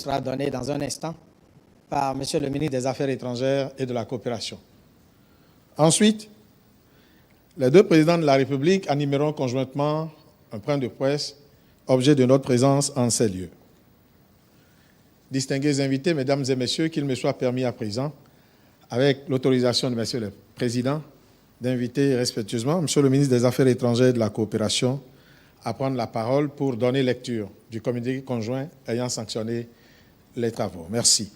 sera donné dans un instant par Monsieur le ministre des Affaires étrangères et de la Coopération. Ensuite, les deux présidents de la République animeront conjointement un point de presse, objet de notre présence en ces lieux. Distingués invités, mesdames et messieurs, qu'il me soit permis à présent, avec l'autorisation de Monsieur le Président, d'inviter respectueusement Monsieur le ministre des Affaires étrangères et de la Coopération à prendre la parole pour donner lecture du communiqué conjoint ayant sanctionné les travaux. Merci.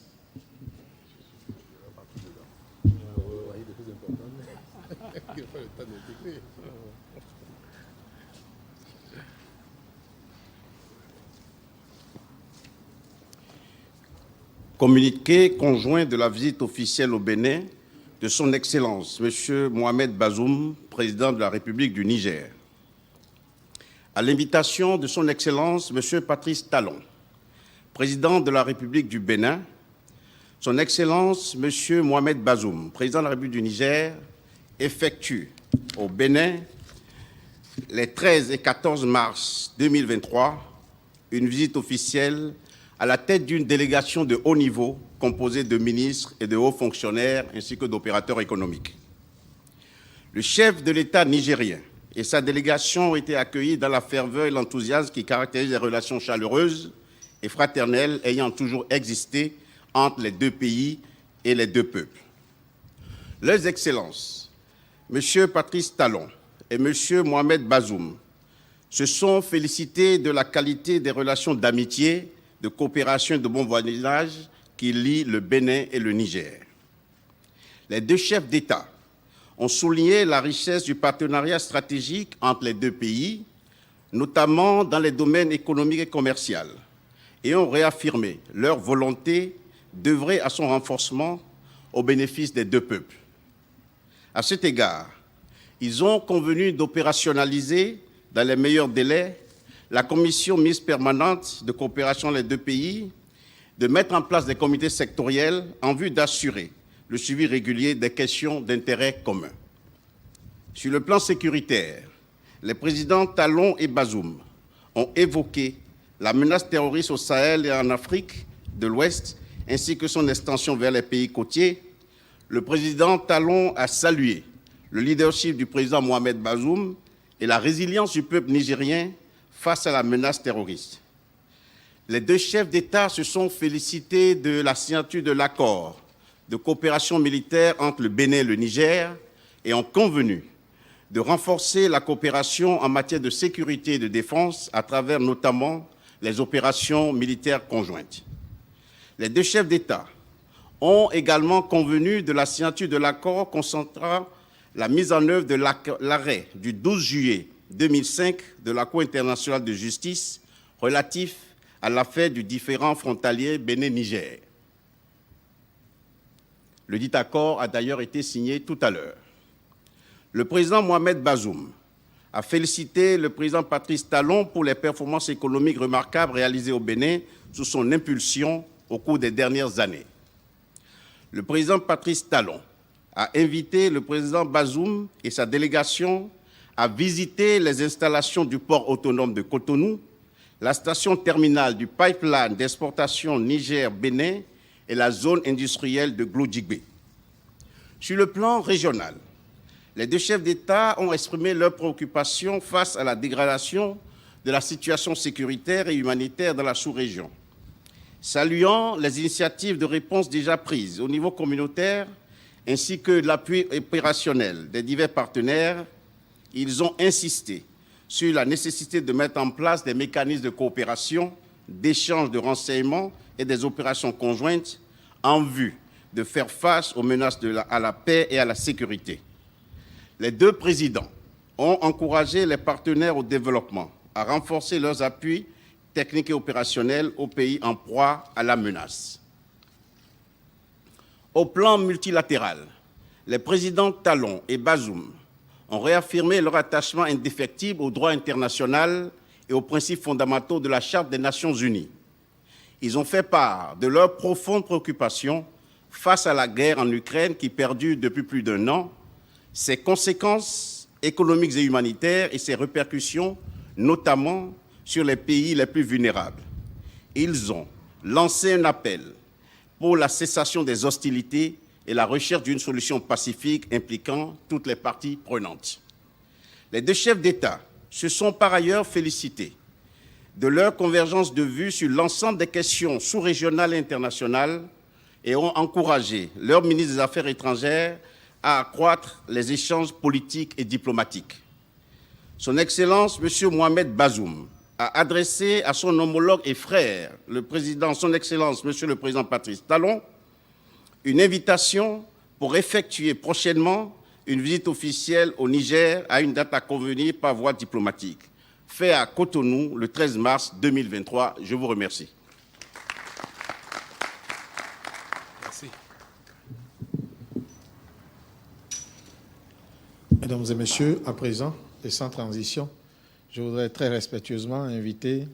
Communiqué conjoint de la visite officielle au Bénin de son Excellence, M. Mohamed Bazoum, président de la République du Niger. À l'invitation de son Excellence, M. Patrice Talon, président de la République du Bénin, son Excellence, M. Mohamed Bazoum, président de la République du Niger, effectue au Bénin les 13 et 14 mars 2023 une visite officielle à la tête d'une délégation de haut niveau composée de ministres et de hauts fonctionnaires ainsi que d'opérateurs économiques. Le chef de l'État nigérien et sa délégation ont été accueillis dans la ferveur et l'enthousiasme qui caractérisent les relations chaleureuses et fraternelles ayant toujours existé entre les deux pays et les deux peuples. Leurs Excellences, M. Patrice Talon et M. Mohamed Bazoum, se sont félicités de la qualité des relations d'amitié, de coopération et de bon voisinage qui lient le Bénin et le Niger. Les deux chefs d'État ont souligné la richesse du partenariat stratégique entre les deux pays, notamment dans les domaines économiques et commerciaux, et ont réaffirmé leur volonté d'œuvrer à son renforcement au bénéfice des deux peuples. À cet égard, ils ont convenu d'opérationnaliser dans les meilleurs délais la commission mixte permanente de coopération des deux pays, de mettre en place des comités sectoriels en vue d'assurer le suivi régulier des questions d'intérêt commun. Sur le plan sécuritaire, les présidents Talon et Bazoum ont évoqué la menace terroriste au Sahel et en Afrique de l'Ouest, ainsi que son extension vers les pays côtiers. Le président Talon a salué le leadership du président Mohamed Bazoum et la résilience du peuple nigérien face à la menace terroriste. Les deux chefs d'État se sont félicités de la signature de l'accord de coopération militaire entre le Bénin et le Niger et ont convenu de renforcer la coopération en matière de sécurité et de défense à travers notamment les opérations militaires conjointes. Les deux chefs d'État ont également convenu de la signature de l'accord concentrant la mise en œuvre de l'arrêt du 12 juillet 2005 de la Cour internationale de justice relatif à l'affaire du différend frontalier Bénin-Niger. Le dit accord a d'ailleurs été signé tout à l'heure. Le président Mohamed Bazoum a félicité le président Patrice Talon pour les performances économiques remarquables réalisées au Bénin sous son impulsion au cours des dernières années. Le président Patrice Talon a invité le président Bazoum et sa délégation à visiter les installations du port autonome de Cotonou, la station terminale du pipeline d'exportation Niger-Bénin et la zone industrielle de Glodjigbe. Sur le plan régional, les deux chefs d'État ont exprimé leurs préoccupations face à la dégradation de la situation sécuritaire et humanitaire dans la sous-région. Saluant les initiatives de réponse déjà prises au niveau communautaire ainsi que l'appui opérationnel des divers partenaires, ils ont insisté sur la nécessité de mettre en place des mécanismes de coopération, d'échange de renseignements et des opérations conjointes en vue de faire face aux menaces à la paix et à la sécurité. Les deux présidents ont encouragé les partenaires au développement à renforcer leurs appuis techniques et opérationnels aux pays en proie à la menace. Au plan multilatéral, les présidents Talon et Bazoum ont réaffirmé leur attachement indéfectible au droit international et aux principes fondamentaux de la Charte des Nations Unies. Ils ont fait part de leurs profondes préoccupations face à la guerre en Ukraine qui perdure depuis plus d'1 an, ses conséquences économiques et humanitaires et ses répercussions, notamment sur les pays les plus vulnérables. Ils ont lancé un appel pour la cessation des hostilités et la recherche d'une solution pacifique impliquant toutes les parties prenantes. Les deux chefs d'État se sont par ailleurs félicités de leur convergence de vues sur l'ensemble des questions sous-régionales et internationales et ont encouragé leur ministre des Affaires étrangères à accroître les échanges politiques et diplomatiques. Son Excellence, M. Mohamed Bazoum, a adressé à son homologue et frère, le président, son Excellence, M. le Président Patrice Talon, une invitation pour effectuer prochainement une visite officielle au Niger à une date à convenir par voie diplomatique, fait à Cotonou le 13 mars 2023. Je vous remercie. Merci. Mesdames et messieurs, à présent, et sans transition, je voudrais très respectueusement inviter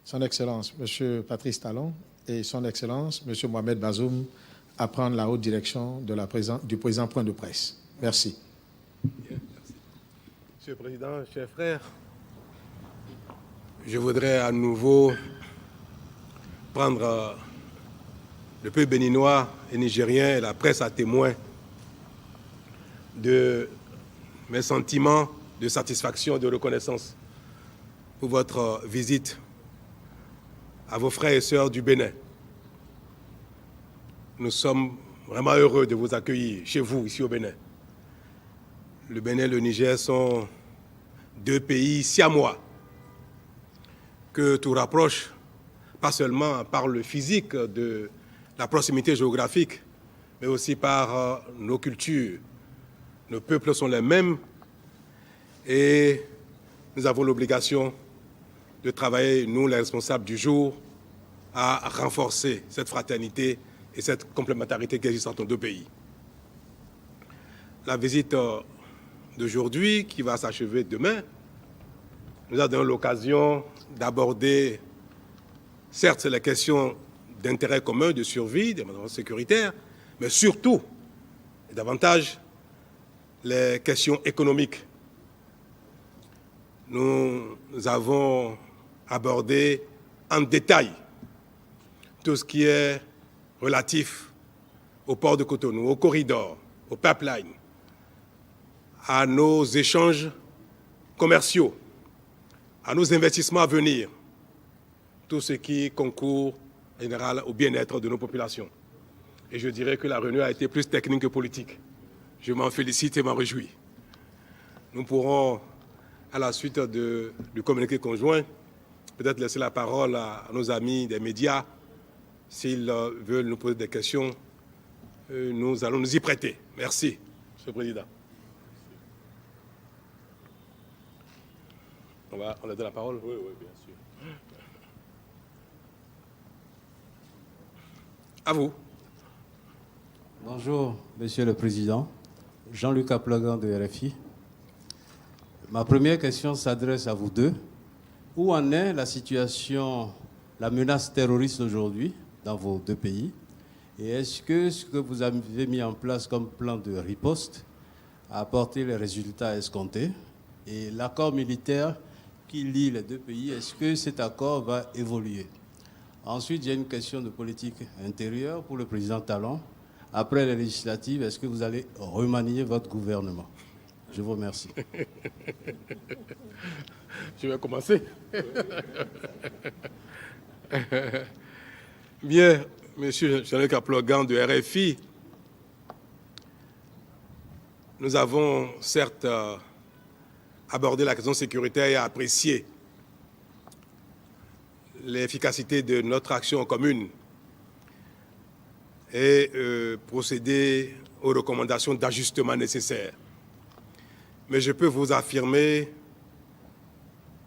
son Excellence, M. Patrice Talon, et son Excellence, M. Mohamed Bazoum, à prendre la haute direction de du présent point de presse. Merci. Bien, merci. Monsieur le Président, chers frères, je voudrais à nouveau prendre le peuple béninois et nigérien et la presse à témoin de mes sentiments de satisfaction et de reconnaissance pour votre visite à vos frères et sœurs du Bénin. Nous sommes vraiment heureux de vous accueillir chez vous, ici au Bénin. Le Bénin et le Niger sont deux pays siamois que tout rapproche, pas seulement par le physique de la proximité géographique, mais aussi par nos cultures. Nos peuples sont les mêmes et nous avons l'obligation de travailler, nous les responsables du jour, à renforcer cette fraternité et cette complémentarité qui existe entre nos deux pays. La visite d'aujourd'hui, qui va s'achever demain, nous a donné l'occasion d'aborder, certes, les questions d'intérêt commun, de survie, de sécuritaire, mais surtout, et davantage, les questions économiques. Nous avons abordé en détail tout ce qui est relatif au port de Cotonou, au corridor, au pipeline, à nos échanges commerciaux, à nos investissements à venir, tout ce qui concourt en général au bien-être de nos populations. Et je dirais que la réunion a été plus technique que politique. Je m'en félicite et m'en réjouis. Nous pourrons, à la suite du communiqué conjoint, peut-être laisser la parole à nos amis des médias. S'ils veulent nous poser des questions, nous allons nous y prêter. Merci, Monsieur le Président. On a donné la parole? Oui, bien sûr. À vous. Bonjour, Monsieur le Président. Jean-Luc Aplogan de RFI. Ma première question s'adresse à vous deux. Où en est la situation, la menace terroriste aujourd'hui dans vos deux pays? Et est-ce que ce que vous avez mis en place comme plan de riposte a apporté les résultats escomptés? Et l'accord militaire qui lie les deux pays, est-ce que cet accord va évoluer? Ensuite, j'ai une question de politique intérieure pour le président Talon. Après les législatives, est-ce que vous allez remanier votre gouvernement? Je vous remercie. Je vais commencer. Bien, Monsieur Jean-Luc Aplogan de RFI, nous avons certes abordé la question sécuritaire et apprécié l'efficacité de notre action commune et procéder aux recommandations d'ajustement nécessaires. Mais je peux vous affirmer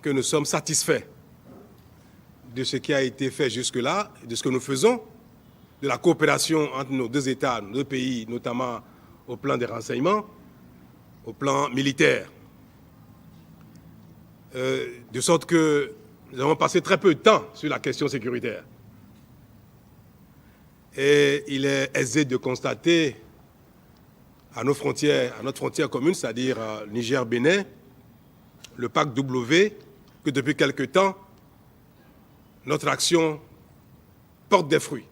que nous sommes satisfaits de ce qui a été fait jusque-là, de ce que nous faisons, de la coopération entre nos deux États, nos deux pays, notamment au plan des renseignements, au plan militaire. De sorte que nous avons passé très peu de temps sur la question sécuritaire. Et il est aisé de constater à nos frontières, à notre frontière commune, c'est-à-dire Niger-Bénin, le pacte W, que depuis quelque temps, notre action portent des fruits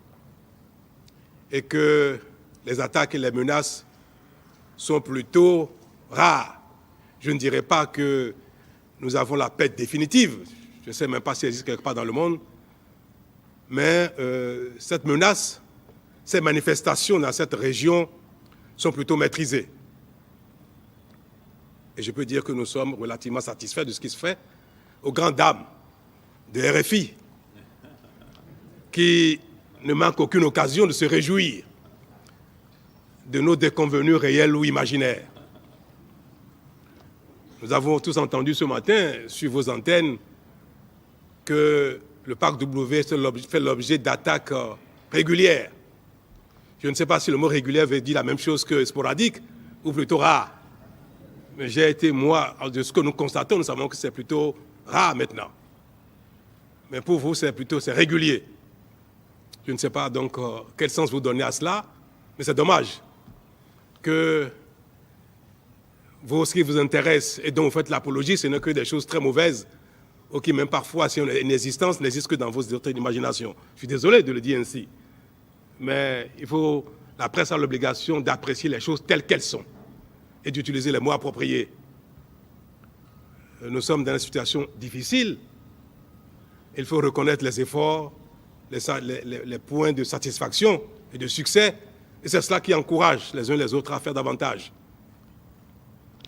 et que les attaques et les menaces sont plutôt rares. Je ne dirais pas que nous avons la paix définitive, je ne sais même pas si elle existe quelque part dans le monde, mais cette menace, ces manifestations dans cette région sont plutôt maîtrisées. Et je peux dire que nous sommes relativement satisfaits de ce qui se fait aux grandes dames de RFI, qui ne manquent aucune occasion de se réjouir de nos déconvenues réelles ou imaginaires. Nous avons tous entendu ce matin, sur vos antennes, que le parc W fait l'objet d'attaques régulières. Je ne sais pas si le mot régulier veut dire la même chose que sporadique, ou plutôt rare. Mais j'ai été, moi, de ce que nous constatons, nous savons que c'est plutôt rare maintenant. Mais pour vous, c'est régulier. Je ne sais pas donc quel sens vous donnez à cela, mais c'est dommage que vous, ce qui vous intéresse et dont vous faites l'apologie, ce n'est que des choses très mauvaises, ou qui même parfois, si on a une existence, n'existent que dans vos imaginations. Je suis désolé de le dire ainsi, mais la presse a l'obligation d'apprécier les choses telles qu'elles sont et d'utiliser les mots appropriés. Nous sommes dans une situation difficile. Il faut reconnaître les efforts, les points de satisfaction et de succès, et c'est cela qui encourage les uns les autres à faire davantage.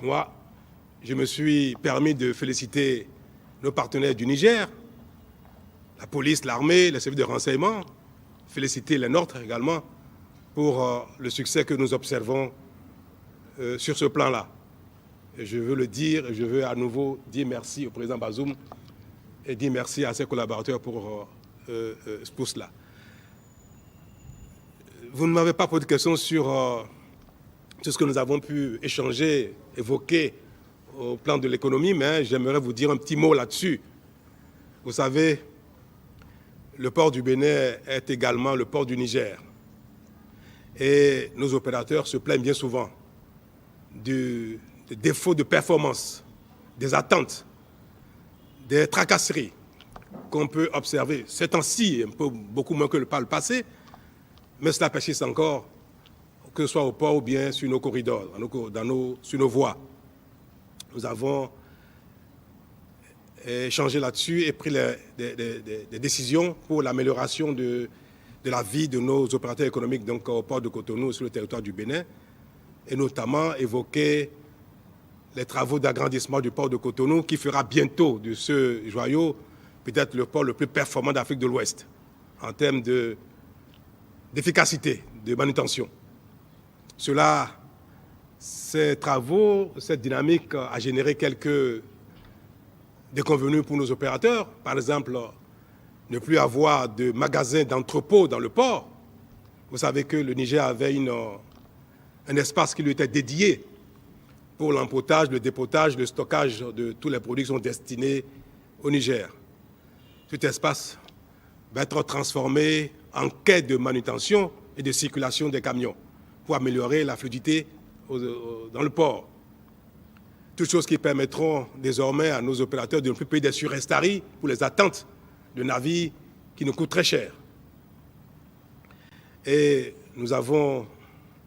Moi, je me suis permis de féliciter nos partenaires du Niger, la police, l'armée, les services de renseignement, féliciter les nôtres également pour le succès que nous observons sur ce plan-là. Et je veux le dire, et je veux à nouveau dire merci au président Bazoum et dire merci à ses collaborateurs pour cela. Vous ne m'avez pas posé de questions sur ce que nous avons pu échanger, évoquer au plan de l'économie, mais j'aimerais vous dire un petit mot là-dessus. Vous savez, le port du Bénin est également le port du Niger. Et nos opérateurs se plaignent bien souvent des défauts de performance, des attentes, des tracasseries qu'on peut observer ces temps-ci, beaucoup moins que par le passé, mais cela persiste encore, que ce soit au port ou bien sur nos corridors, sur nos voies. Nous avons échangé là-dessus et pris des décisions pour l'amélioration de la vie de nos opérateurs économiques donc au port de Cotonou sur le territoire du Bénin, et notamment évoquer les travaux d'agrandissement du port de Cotonou qui fera bientôt de ce joyau peut-être le port le plus performant d'Afrique de l'Ouest en termes d'efficacité, de manutention. Ces travaux, cette dynamique a généré quelques déconvenues pour nos opérateurs. Par exemple, ne plus avoir de magasins d'entrepôt dans le port. Vous savez que le Niger avait un espace qui lui était dédié pour l'empotage, le dépotage, le stockage de tous les produits qui sont destinés au Niger. Cet espace va être transformé en quai de manutention et de circulation des camions pour améliorer la fluidité dans le port. Toutes choses qui permettront désormais à nos opérateurs de ne plus payer des surestaries pour les attentes de navires qui nous coûtent très cher. Et nous avons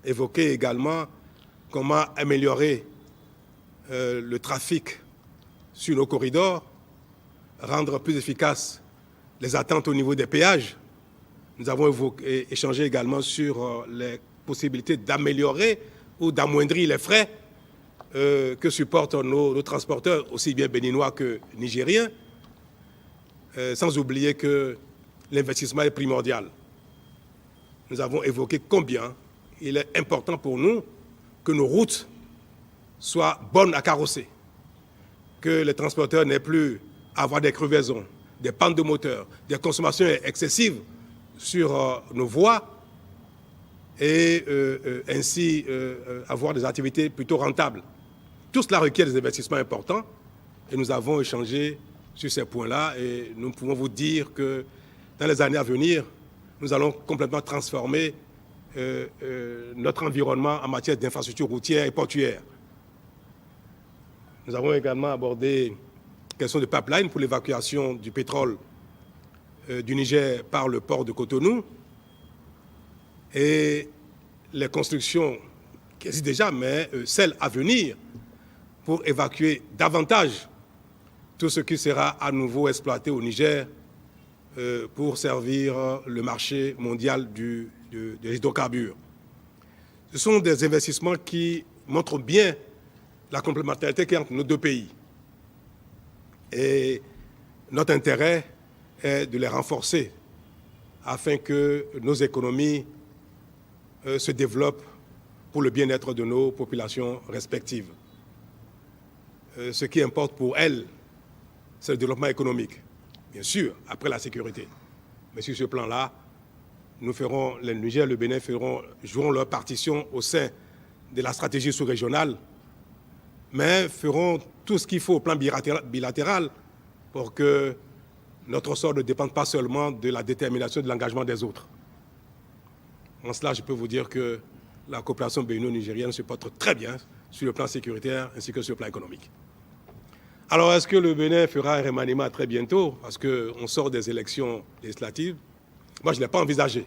évoqué également comment améliorer le trafic sur nos corridors, rendre plus efficaces les attentes au niveau des péages. Nous avons échangé également sur les possibilités d'améliorer ou d'amoindrir les frais que supportent nos transporteurs, aussi bien béninois que nigériens, sans oublier que l'investissement est primordial. Nous avons évoqué combien il est important pour nous que nos routes soient bonnes à carrosser, que les transporteurs n'aient plus à avoir des crevaisons, des pannes de moteur, des consommations excessives sur nos voies et ainsi avoir des activités plutôt rentables. Tout cela requiert des investissements importants et nous avons échangé sur ces points-là et nous pouvons vous dire que dans les années à venir, nous allons complètement transformer notre environnement en matière d'infrastructures routières et portuaires. Nous avons également abordé la question de pipeline pour l'évacuation du pétrole du Niger par le port de Cotonou et les constructions qui existent déjà, mais celles à venir pour évacuer davantage tout ce qui sera à nouveau exploité au Niger pour servir le marché mondial des hydrocarbures. Ce sont des investissements qui montrent bien la complémentarité qu'il y a entre nos deux pays. Et notre intérêt est de les renforcer afin que nos économies se développent pour le bien-être de nos populations respectives. Ce qui importe pour elles, c'est le développement économique, bien sûr, après la sécurité. Mais sur ce plan-là, le Niger et le Bénin joueront leur partition au sein de la stratégie sous-régionale, mais feront tout ce qu'il faut au plan bilatéral pour que notre sort ne dépende pas seulement de la détermination et de l'engagement des autres. En cela, je peux vous dire que la coopération bénino-nigérienne se porte très bien sur le plan sécuritaire ainsi que sur le plan économique. Alors, est-ce que le Bénin fera un remaniement très bientôt parce qu'on sort des élections législatives? Moi, je ne l'ai pas envisagé.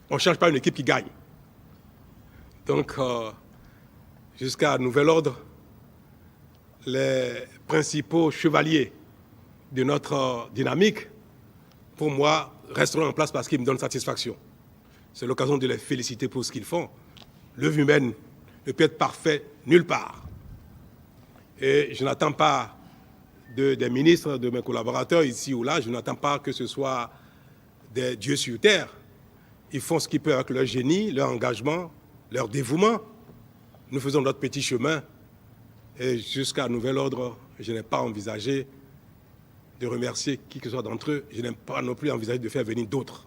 On ne change pas une équipe qui gagne. Donc, jusqu'à nouvel ordre, les principaux chevaliers de notre dynamique, pour moi, resteront en place parce qu'ils me donnent satisfaction. C'est l'occasion de les féliciter pour ce qu'ils font. L'œuvre humaine ne peut être parfaite nulle part. Et je n'attends pas des ministres, de mes collaborateurs ici ou là, je n'attends pas que ce soit des dieux sur terre. Ils font ce qu'ils peuvent avec leur génie, leur engagement, leur dévouement. Nous faisons notre petit chemin. Et jusqu'à nouvel ordre, je n'ai pas envisagé de remercier qui que ce soit d'entre eux. Je n'ai pas non plus envisagé de faire venir d'autres.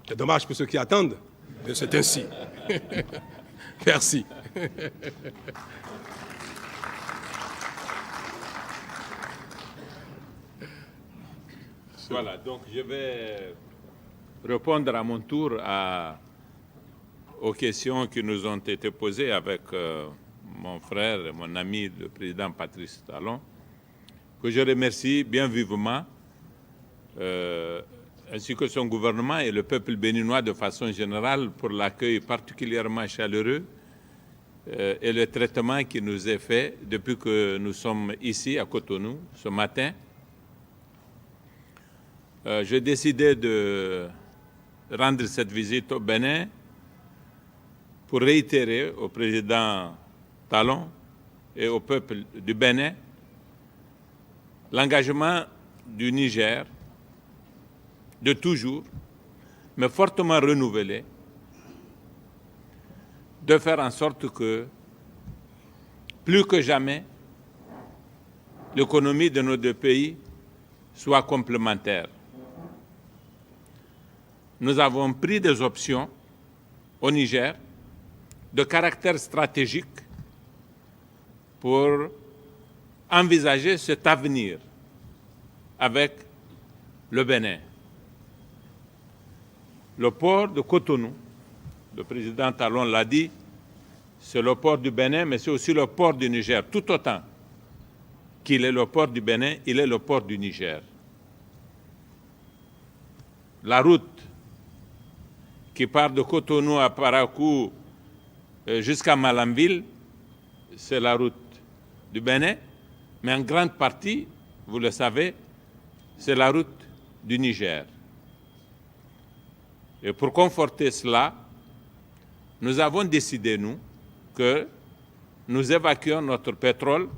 C'est dommage pour ceux qui attendent, mais c'est ainsi. Merci. Voilà, donc je vais répondre à mon tour aux questions qui nous ont été posées avec mon frère et mon ami, le président Patrice Talon, que je remercie bien vivement, ainsi que son gouvernement et le peuple béninois de façon générale pour l'accueil particulièrement chaleureux et le traitement qui nous est fait depuis que nous sommes ici à Cotonou ce matin. J'ai décidé de rendre cette visite au Bénin pour réitérer au président Talon et au peuple du Bénin l'engagement du Niger de toujours, mais fortement renouvelé, de faire en sorte que, plus que jamais, l'économie de nos deux pays soit complémentaire. Nous avons pris des options au Niger de caractère stratégique pour envisager cet avenir avec le Bénin. Le port de Cotonou, le président Talon l'a dit, c'est le port du Bénin, mais c'est aussi le port du Niger, tout autant qu'il est le port du Bénin, il est le port du Niger. La route qui part de Cotonou à Parakou jusqu'à Malanville, c'est la route du Bénin, mais en grande partie, vous le savez, c'est la route du Niger. Et pour conforter cela, nous avons décidé, nous, que nous évacuions notre pétrole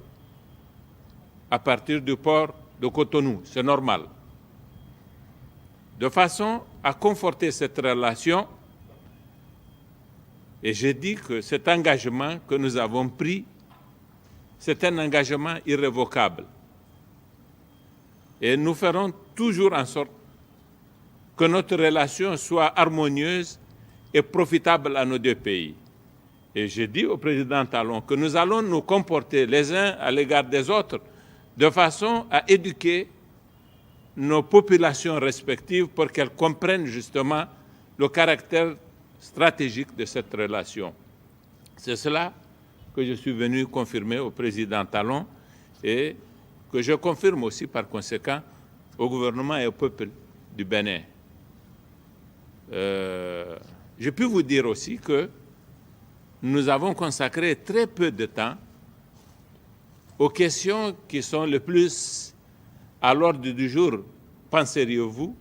à partir du port de Cotonou. C'est normal. De façon à conforter cette relation, et j'ai dit que cet engagement que nous avons pris, c'est un engagement irrévocable. Et nous ferons toujours en sorte que notre relation soit harmonieuse et profitable à nos deux pays. Et j'ai dit au président Talon que nous allons nous comporter les uns à l'égard des autres de façon à éduquer nos populations respectives pour qu'elles comprennent justement le caractère stratégique de cette relation. C'est cela que je suis venu confirmer au président Talon et que je confirme aussi par conséquent au gouvernement et au peuple du Bénin. Je peux vous dire aussi que nous avons consacré très peu de temps aux questions qui sont le plus à l'ordre du jour, penseriez-vous,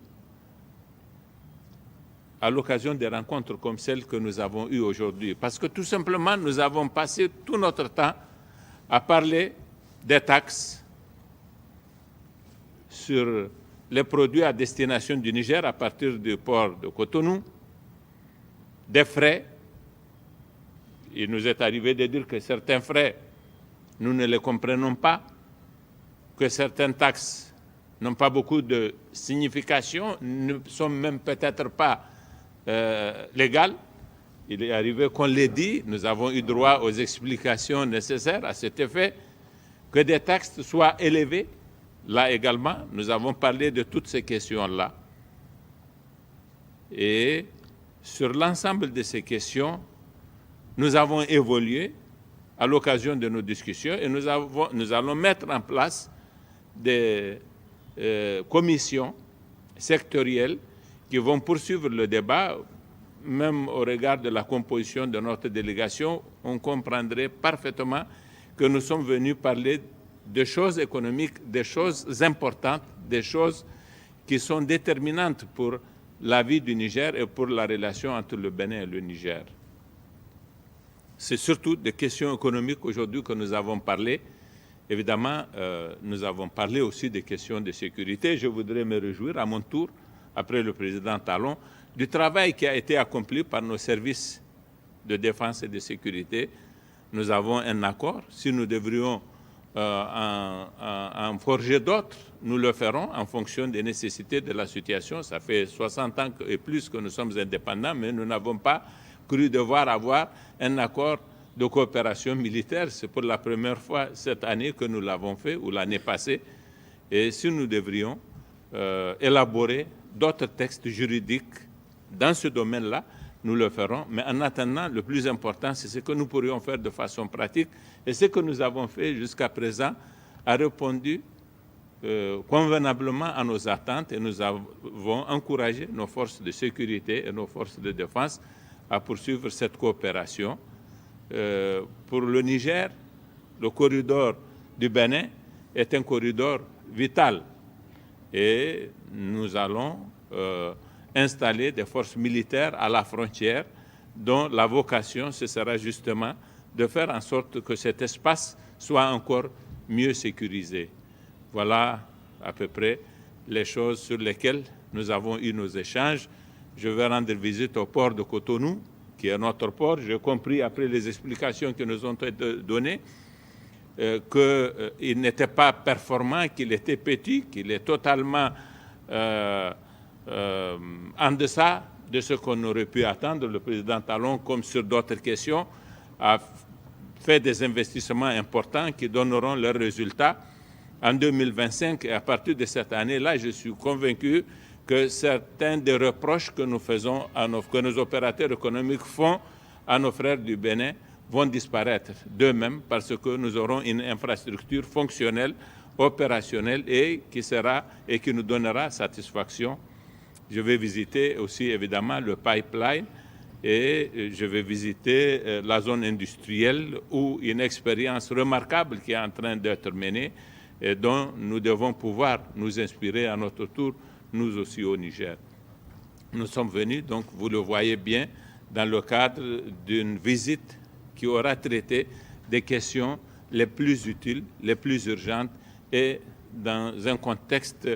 à l'occasion des rencontres comme celles que nous avons eues aujourd'hui. Parce que tout simplement, nous avons passé tout notre temps à parler des taxes sur les produits à destination du Niger à partir du port de Cotonou, des frais. Il nous est arrivé de dire que certains frais, nous ne les comprenons pas, que certaines taxes n'ont pas beaucoup de signification, ne sont même peut-être pas légales. Il est arrivé qu'on l'ait dit, nous avons eu droit aux explications nécessaires à cet effet, que des taxes soient élevées. Là également, nous avons parlé de toutes ces questions-là. Et sur l'ensemble de ces questions, nous avons évolué à l'occasion de nos discussions et nous allons mettre en place des commissions sectorielles qui vont poursuivre le débat. Même au regard de la composition de notre délégation, on comprendrait parfaitement que nous sommes venus parler de choses économiques, des choses importantes, des choses qui sont déterminantes pour la vie du Niger et pour la relation entre le Bénin et le Niger. C'est surtout des questions économiques aujourd'hui que nous avons parlé. Évidemment, nous avons parlé aussi des questions de sécurité. Je voudrais me réjouir à mon tour, après le président Talon, du travail qui a été accompli par nos services de défense et de sécurité. Nous avons un accord. Si nous devrions en forger d'autres, nous le ferons en fonction des nécessités de la situation. Ça fait 60 ans et plus que nous sommes indépendants, mais nous n'avons pas cru devoir avoir un accord de coopération militaire. C'est pour la première fois cette année que nous l'avons fait, ou l'année passée. Et si nous devrions élaborer d'autres textes juridiques dans ce domaine-là, nous le ferons. Mais en attendant, le plus important, c'est ce que nous pourrions faire de façon pratique. Et ce que nous avons fait jusqu'à présent a répondu convenablement à nos attentes et nous avons encouragé nos forces de sécurité et nos forces de défense à poursuivre cette coopération. Pour le Niger, le corridor du Bénin est un corridor vital et nous allons installer des forces militaires à la frontière dont la vocation, ce sera justement de faire en sorte que cet espace soit encore mieux sécurisé. Voilà à peu près les choses sur lesquelles nous avons eu nos échanges. Je vais rendre visite au port de Cotonou, qui est notre port. J'ai compris, après les explications qui nous ont été données, qu'il n'était pas performant, qu'il était petit, qu'il est totalement en deçà de ce qu'on aurait pu attendre. Le président Talon, comme sur d'autres questions, a fait des investissements importants qui donneront leurs résultats en 2025. Et à partir de cette année-là, je suis convaincu que certains des reproches que nous faisons, que nos opérateurs économiques font à nos frères du Bénin vont disparaître d'eux-mêmes parce que nous aurons une infrastructure fonctionnelle, opérationnelle et qui nous donnera satisfaction. Je vais visiter aussi évidemment le pipeline et je vais visiter la zone industrielle où une expérience remarquable qui est en train d'être menée et dont nous devons pouvoir nous inspirer à notre tour, nous aussi au Niger. Nous sommes venus, donc vous le voyez bien, dans le cadre d'une visite qui aura traité des questions les plus utiles, les plus urgentes et dans un contexte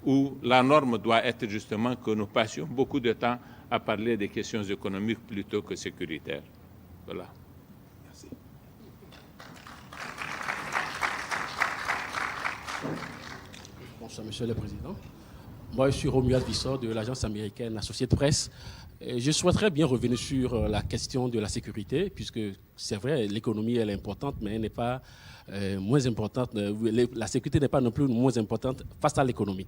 où la norme doit être justement que nous passions beaucoup de temps à parler des questions économiques plutôt que sécuritaires. Voilà. Merci. Bonsoir, Monsieur le Président. Moi, je suis Romuald Vissor de l'agence américaine Associated Press. Je souhaiterais bien revenir sur la question de la sécurité, puisque c'est vrai, l'économie elle est importante, mais elle n'est pas moins importante. La sécurité n'est pas non plus moins importante face à l'économie.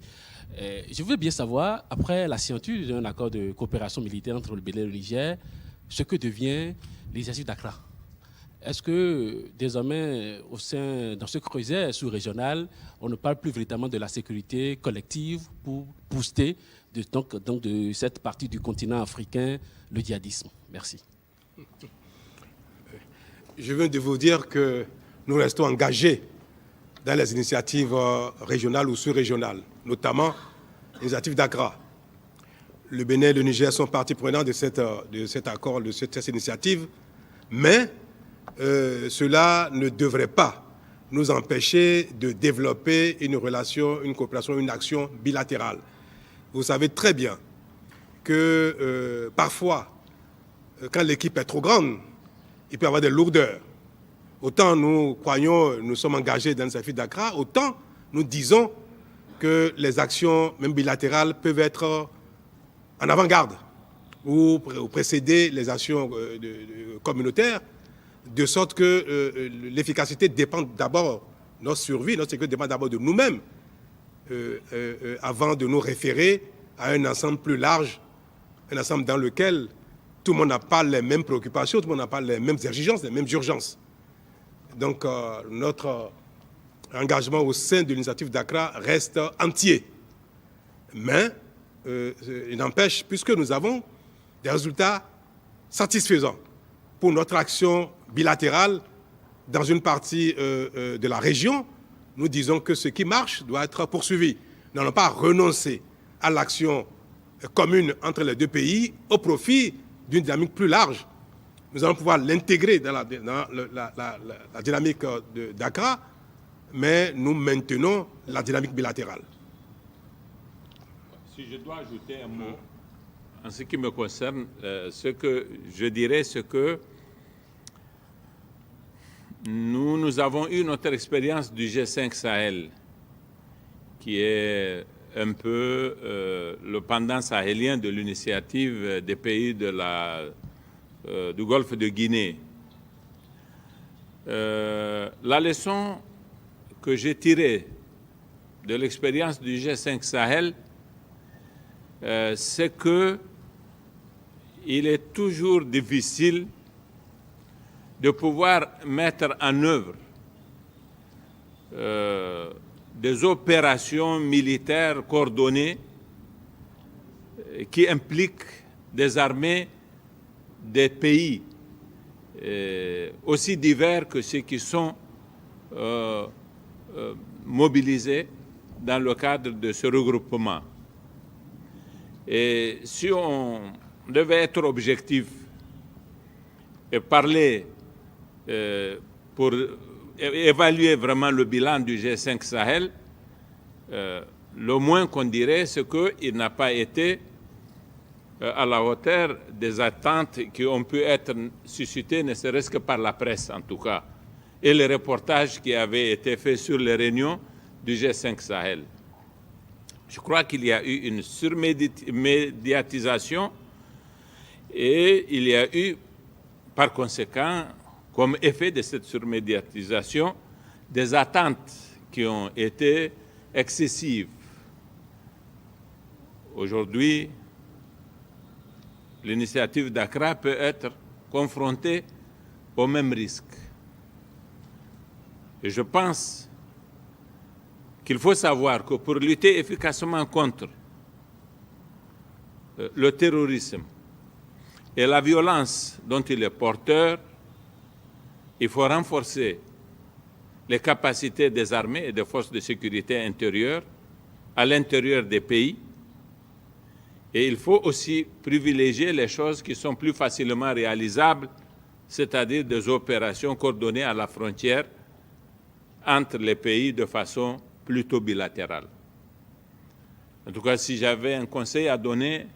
Je veux bien savoir, après la signature d'un accord de coopération militaire entre le Bénin et le Niger, ce que devient l'exercice d'Accra. Est-ce que désormais, dans ce creuset sous-régional, on ne parle plus véritablement de la sécurité collective pour booster de cette partie du continent africain, le djihadisme. Merci. Je viens de vous dire que nous restons engagés dans les initiatives régionales ou sous-régionales, notamment l'initiative d'Accra. Le Bénin et le Niger sont partie prenante de cet accord, de cette initiative, mais cela ne devrait pas nous empêcher de développer une relation, une coopération, une action bilatérale. Vous savez très bien que parfois, quand l'équipe est trop grande, il peut y avoir des lourdeurs. Autant nous croyons, nous sommes engagés dans l'initiative d'Accra, autant nous disons que les actions, même bilatérales, peuvent être en avant-garde ou précéder les actions communautaires, de sorte que l'efficacité dépend d'abord, notre survie, notre sécurité dépend d'abord de nous-mêmes, avant de nous référer à un ensemble plus large, un ensemble dans lequel tout le monde n'a pas les mêmes préoccupations, tout le monde n'a pas les mêmes exigences, les mêmes urgences. Donc notre engagement au sein de l'initiative d'Accra reste entier. Mais il n'empêche, puisque nous avons des résultats satisfaisants pour notre action bilatérale dans une partie de la région, nous disons que ce qui marche doit être poursuivi. Nous n'allons pas renoncer à l'action commune entre les deux pays au profit d'une dynamique plus large. Nous allons pouvoir l'intégrer dans la dynamique d'Accra, mais nous maintenons la dynamique bilatérale. Si je dois ajouter un mot, en ce qui me concerne, ce que je dirais, c'est que nous avons eu notre expérience du G5 Sahel, qui est un peu le pendant sahélien de l'initiative des pays du Golfe de Guinée. La leçon que j'ai tirée de l'expérience du G5 Sahel, c'est qu'il est toujours difficile de pouvoir mettre en œuvre des opérations militaires coordonnées qui impliquent des armées des pays aussi divers que ceux qui sont mobilisés dans le cadre de ce regroupement. Et si on devait être objectif et parler pour évaluer vraiment le bilan du G5 Sahel, le moins qu'on dirait, c'est qu'il n'a pas été à la hauteur des attentes qui ont pu être suscitées, ne serait-ce que par la presse en tout cas, et les reportages qui avaient été faits sur les réunions du G5 Sahel. Je crois qu'il y a eu une surmédiatisation et il y a eu, par conséquent, comme effet de cette surmédiatisation, des attentes qui ont été excessives. Aujourd'hui, l'initiative d'Accra peut être confrontée au même risque. Et je pense qu'il faut savoir que pour lutter efficacement contre le terrorisme et la violence dont il est porteur, il faut renforcer les capacités des armées et des forces de sécurité intérieure à l'intérieur des pays. Et il faut aussi privilégier les choses qui sont plus facilement réalisables, c'est-à-dire des opérations coordonnées à la frontière entre les pays de façon plutôt bilatérale. En tout cas, si j'avais un conseil à donner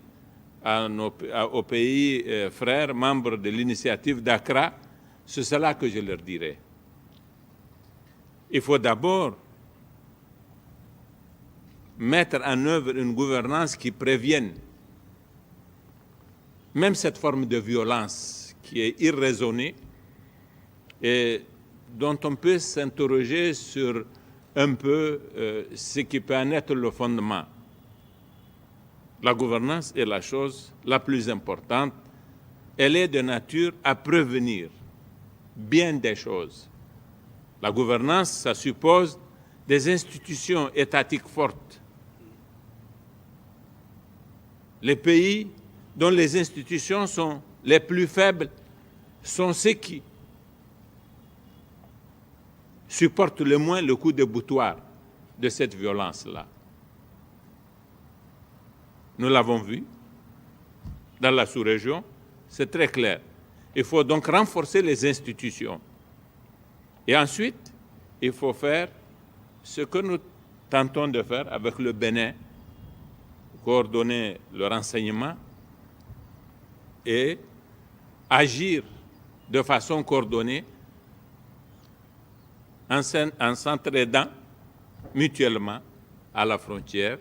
aux pays frères, membres de l'initiative d'Accra, c'est cela que je leur dirais. Il faut d'abord mettre en œuvre une gouvernance qui prévienne même cette forme de violence qui est irraisonnée et dont on peut s'interroger sur un peu ce qui peut en être le fondement. La gouvernance est la chose la plus importante. Elle est de nature à prévenir bien des choses. La gouvernance, ça suppose des institutions étatiques fortes. Les pays dont les institutions sont les plus faibles sont ceux qui supportent le moins le coup de boutoir de cette violence-là. Nous l'avons vu dans la sous-région, c'est très clair. Il faut donc renforcer les institutions. Et ensuite, il faut faire ce que nous tentons de faire avec le Bénin, coordonner le renseignement et agir de façon coordonnée en s'entraidant mutuellement à la frontière.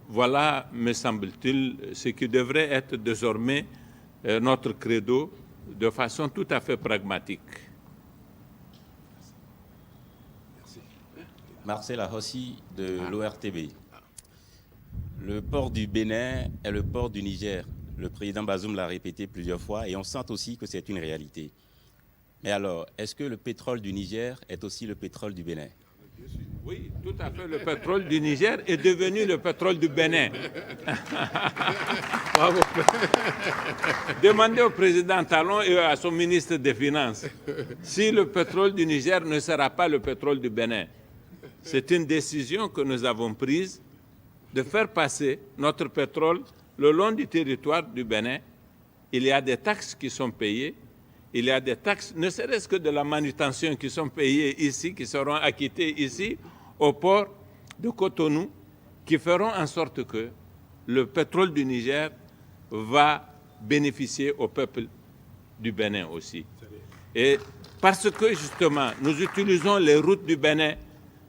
Voilà, me semble-t-il, ce qui devrait être désormais notre credo de façon tout à fait pragmatique. Marcel Ahossi de l'ORTB. Le port du Bénin est le port du Niger. Le président Bazoum l'a répété plusieurs fois et on sent aussi que c'est une réalité. Mais alors, est-ce que le pétrole du Niger est aussi le pétrole du Bénin? Oui, tout à fait. Le pétrole du Niger est devenu le pétrole du Bénin. Bravo. Demandez au président Talon et à son ministre des Finances si le pétrole du Niger ne sera pas le pétrole du Bénin. C'est une décision que nous avons prise de faire passer notre pétrole le long du territoire du Bénin. Il y a des taxes qui sont payées. Il y a des taxes, ne serait-ce que de la manutention, qui sont payées ici, qui seront acquittées ici, au port de Cotonou, qui feront en sorte que le pétrole du Niger va bénéficier au peuple du Bénin aussi. Et parce que, justement, nous utilisons les routes du Bénin,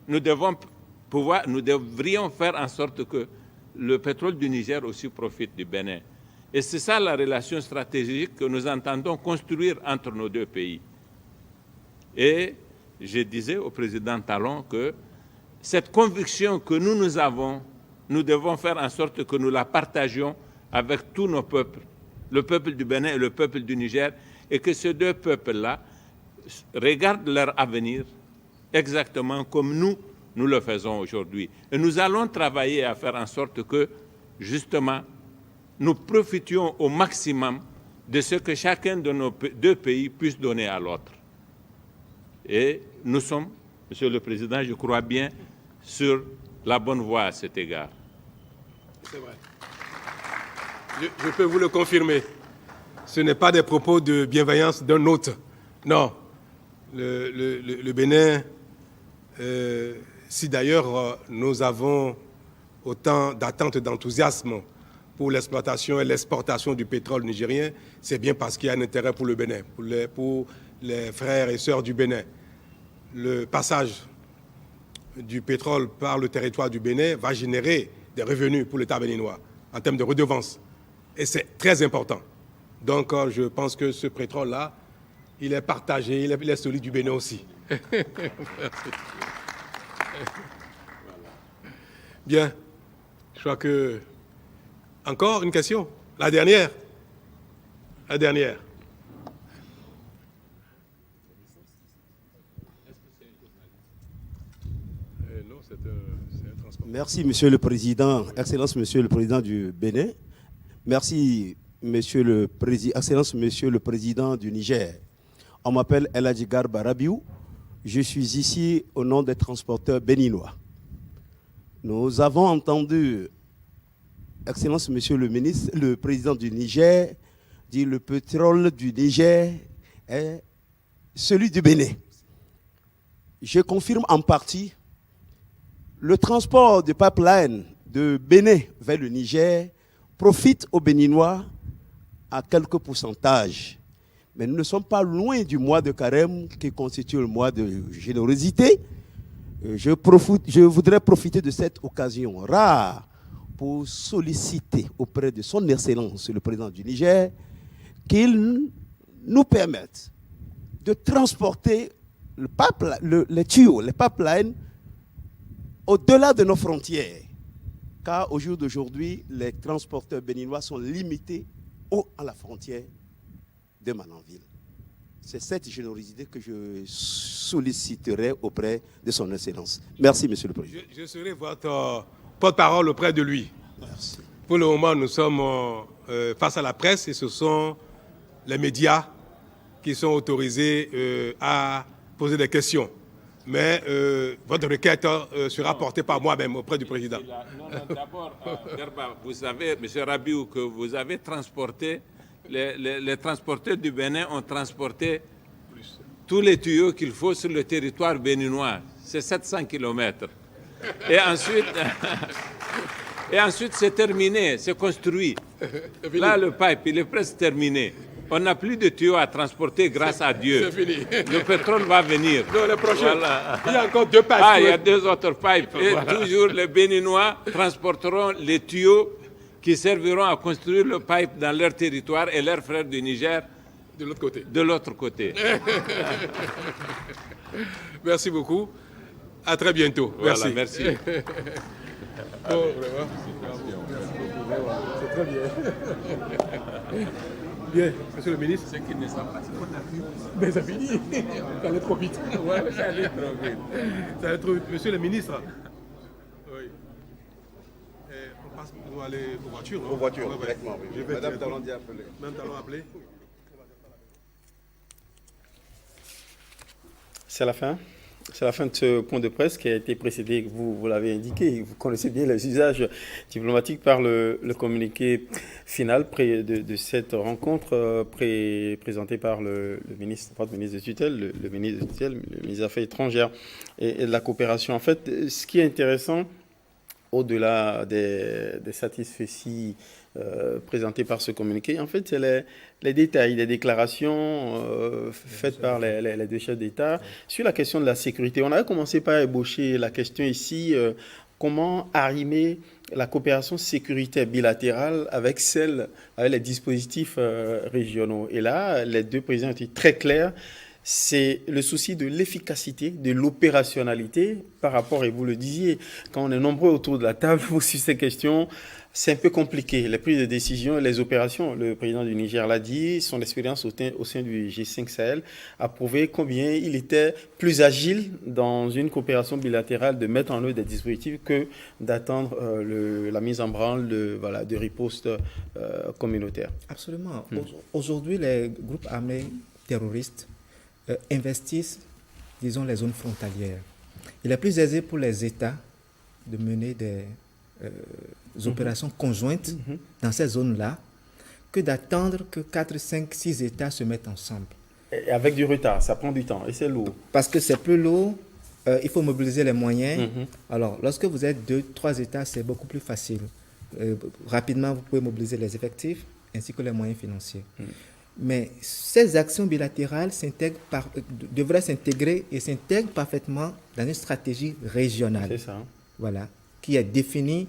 nous devrions faire en sorte que le pétrole du Niger aussi profite du Bénin. Et c'est ça la relation stratégique que nous entendons construire entre nos deux pays. Et je disais au président Talon que cette conviction que nous avons, nous devons faire en sorte que nous la partagions avec tous nos peuples, le peuple du Bénin et le peuple du Niger, et que ces deux peuples-là regardent leur avenir exactement comme nous le faisons aujourd'hui. Et nous allons travailler à faire en sorte que, justement, nous profitions au maximum de ce que chacun de nos deux pays puisse donner à l'autre. Et nous sommes, Monsieur le Président, je crois bien, sur la bonne voie à cet égard. C'est vrai. Je peux vous le confirmer. Ce n'est pas des propos de bienveillance d'un autre. Non. Le Bénin, si d'ailleurs nous avons autant d'attentes, d'enthousiasme pour l'exploitation et l'exportation du pétrole nigérien, c'est bien parce qu'il y a un intérêt pour le Bénin, pour les frères et sœurs du Bénin. Le passage du pétrole par le territoire du Bénin va générer des revenus pour l'État béninois en termes de redevances. Et c'est très important. Donc, je pense que ce pétrole-là, il est partagé, il est celui du Bénin aussi. Merci. Bien. Je crois que... Encore une question? La dernière? La dernière. Non, c'est un transport. Merci, Monsieur le Président. Excellence, Monsieur le Président du Bénin. Merci, Excellence, Monsieur le Président du Niger. On m'appelle El Hadji Garba Rabiou. Je suis ici au nom des transporteurs béninois. Nous avons entendu, Excellence, Monsieur le Ministre, le Président du Niger, dire le pétrole du Niger est celui du Bénin. Je confirme en partie. Le transport de pipeline de Bénin vers le Niger profite aux Béninois à quelques pourcentages. Mais nous ne sommes pas loin du mois de carême qui constitue le mois de générosité. Je voudrais profiter de cette occasion rare pour solliciter auprès de son Excellence, le Président du Niger, qu'il nous permette de transporter les tuyaux, les pipelines, au-delà de nos frontières. Car au jour d'aujourd'hui, les transporteurs béninois sont limités à la frontière de Mananville. C'est cette générosité que je solliciterai auprès de son Excellence. Merci, Monsieur le Président. Je serai votre porte-parole auprès de lui. Merci. Pour le moment, nous sommes face à la presse et ce sont les médias qui sont autorisés à poser des questions. Mais votre requête sera portée par moi-même auprès du président. Non, d'abord, Garba, vous savez, M. Rabiou, que vous avez transporté, les transporteurs du Bénin ont transporté tous les tuyaux qu'il faut sur le territoire béninois. C'est 700 km. Et ensuite, c'est terminé, c'est construit. Là, le pipe, il est presque terminé. On n'a plus de tuyaux à transporter, grâce à Dieu. C'est fini. Le pétrole va venir. Non, le prochain. Voilà. Il y a encore 2 pipes. Ah, il y a 2 autres pipes. Et toujours, les Béninois transporteront les tuyaux qui serviront à construire le pipe dans leur territoire et leurs frères du Niger De l'autre côté. de l'autre côté. Merci beaucoup. À très bientôt. Voilà, Merci. merci. Bon, vraiment. C'est très bien. Bien, monsieur le ministre. Ce qui ne sont pas, c'est qu'on a pu. Mais ça finit. Ça allait trop vite. Ouais, ça allait trop vite. Ça allait trop vite. Monsieur le ministre. Oui. On passe pour aller aux voitures. Aux voitures, directement, oui. Je vais Madame directement. Talon dit appeler. Madame Talon appeler. C'est la fin. C'est la fin de ce point de presse qui a été précédé, vous l'avez indiqué, vous connaissez bien les usages diplomatiques par le communiqué final de cette rencontre présenté par le ministre, pas le ministre de tutelle, le ministre de tutelle, le ministre des Affaires étrangères et de la coopération. En fait, ce qui est intéressant, au-delà des satisfecits présentés par ce communiqué, en fait, c'est les détails, les déclarations faites par les 2 chefs d'État sur la question de la sécurité. On avait commencé par ébaucher la question ici, comment arrimer la coopération sécuritaire bilatérale avec les dispositifs régionaux. Et là, les 2 présidents étaient très clairs. C'est le souci de l'efficacité, de l'opérationnalité par rapport, et vous le disiez, quand on est nombreux autour de la table sur ces questions, c'est un peu compliqué. Les prises de décision et les opérations, le président du Niger l'a dit, son expérience au sein du G5 Sahel a prouvé combien il était plus agile dans une coopération bilatérale de mettre en œuvre des dispositifs que d'attendre la mise en branle de riposte communautaire. Absolument. Aujourd'hui, les groupes armés terroristes investissent, disons, les zones frontalières. Il est plus aisé pour les États de mener des opérations conjointes dans ces zones-là que d'attendre que 4, 5, 6 États se mettent ensemble. Et avec du retard, ça prend du temps et c'est lourd. Parce que c'est plus lourd, il faut mobiliser les moyens. Alors, lorsque vous êtes 2, 3 États, c'est beaucoup plus facile. Rapidement, vous pouvez mobiliser les effectifs ainsi que les moyens financiers. Mais ces actions bilatérales devraient s'intégrer et s'intègrent parfaitement dans une stratégie régionale. C'est ça. Voilà, qui est définie